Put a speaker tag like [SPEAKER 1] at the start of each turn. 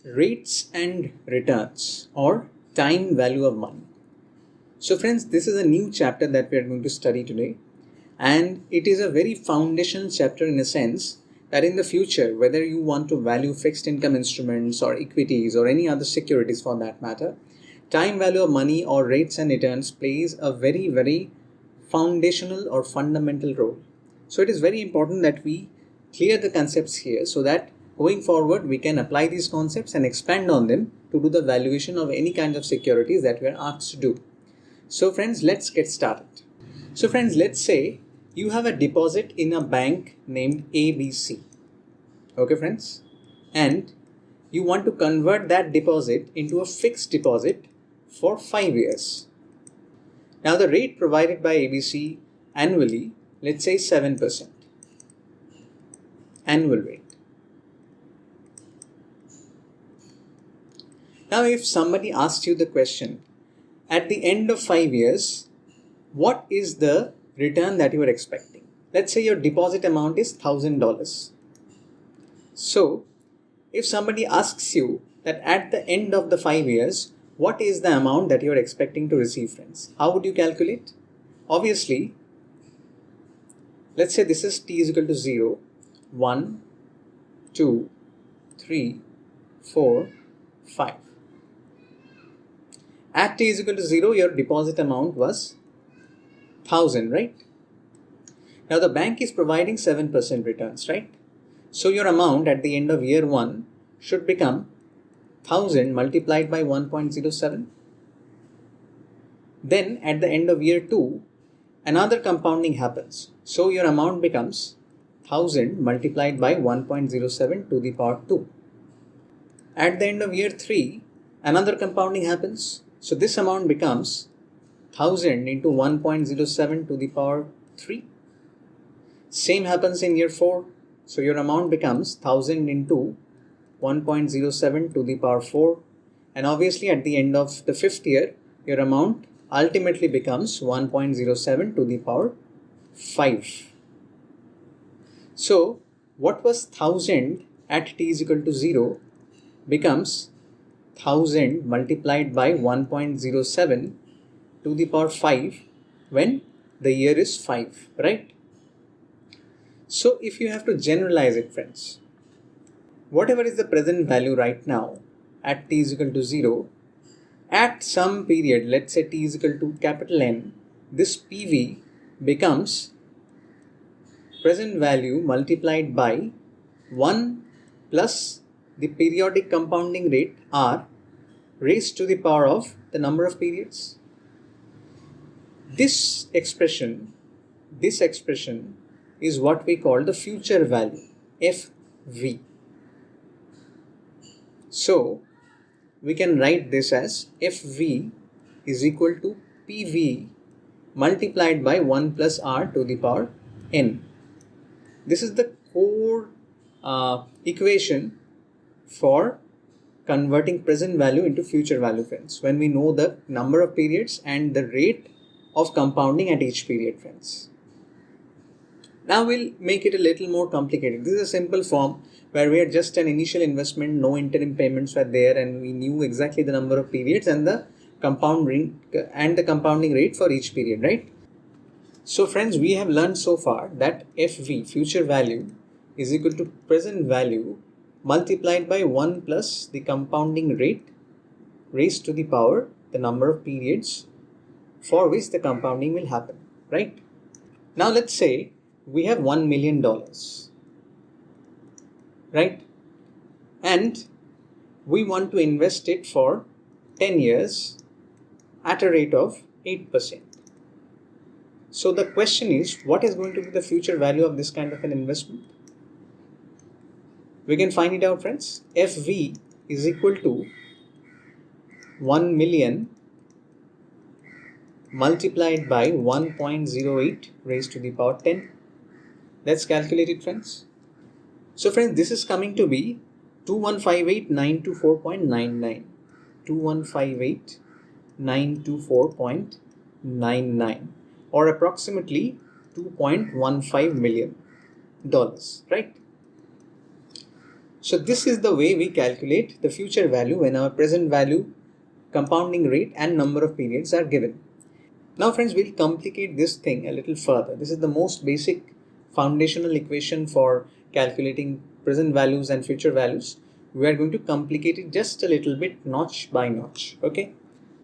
[SPEAKER 1] Rates and returns, or time value of money. So friends, this is a new chapter that we are going to study today, and it is a very foundational chapter in a sense that in the future, whether you want to value fixed income instruments or equities or any other securities for that matter, time value of money or rates and returns plays a very foundational or fundamental role. So it is very important that we clear the concepts here so that going forward we can apply these concepts and expand on them to do the valuation of any kind of securities that we are asked to do. So friends, let's get started. So friends, let's say you have a deposit in a bank named ABC. Okay friends, and you want to convert that deposit into a fixed deposit for 5 years. Now the rate provided by ABC annually, let's say 7%. Annual rate. Now if somebody asks you the question, at the end of 5 years, what is the return that you are expecting? Let's say your deposit amount is $1,000. So if somebody asks you that at the end of the 5 years, what is the amount that you are expecting to receive, friends? How would you calculate? Obviously, let's say this is t is equal to 0, 1, 2, 3, 4, 5. At t is equal to 0, your deposit amount was 1,000, right? Now the bank is providing 7% returns, right? So your amount at the end of year 1 should become 1,000 multiplied by 1.07. Then at the end of year 2, another compounding happens. So your amount becomes 1,000 multiplied by 1.07 to the power 2. At the end of year 3, another compounding happens. So this amount becomes 1,000 into 1.07 to the power 3. Same happens in year 4. So your amount becomes 1,000 into 1.07 to the power 4. And obviously at the end of the 5th year, your amount ultimately becomes 1.07 to the power 5. So what was 1,000 at t is equal to 0 becomes 1,000 multiplied by 1.07 to the power 5 when the year is 5, right? So if you have to generalize it, friends, whatever is the present value right now at t is equal to 0, at some period, let's say t is equal to capital N, this PV becomes present value multiplied by 1 plus the periodic compounding rate R raised to the power of the number of periods. This expression is what we call the future value, FV. So we can write this as FV is equal to PV multiplied by 1 plus R to the power N. This is the core equation for converting present value into future value, friends, when we know the number of periods and the rate of compounding at each period, friends. Now we'll make it a little more complicated. This is a simple form where we had just an initial investment, no interim payments were there, and we knew exactly the number of periods and the compounding rate for each period, right? So friends, we have learned so far that FV, future value, is equal to present value multiplied by 1 plus the compounding rate raised to the power the number of periods for which the compounding will happen, right? Now let's say we have $1 million, right? And we want to invest it for 10 years at a rate of 8%. So the question is, what is going to be the future value of this kind of an investment? We can find it out, friends. FV is equal to 1 million multiplied by 1.08 raised to the power 10. Let's calculate it, friends. So friends, this is coming to be 2158,924.99. 2158,924.99, or approximately $2.15 million, right? So this is the way we calculate the future value when our present value, compounding rate and number of periods are given. Now friends, we'll complicate this thing a little further. This is the most basic foundational equation for calculating present values and future values. We are going to complicate it just a little bit, notch by notch. Okay.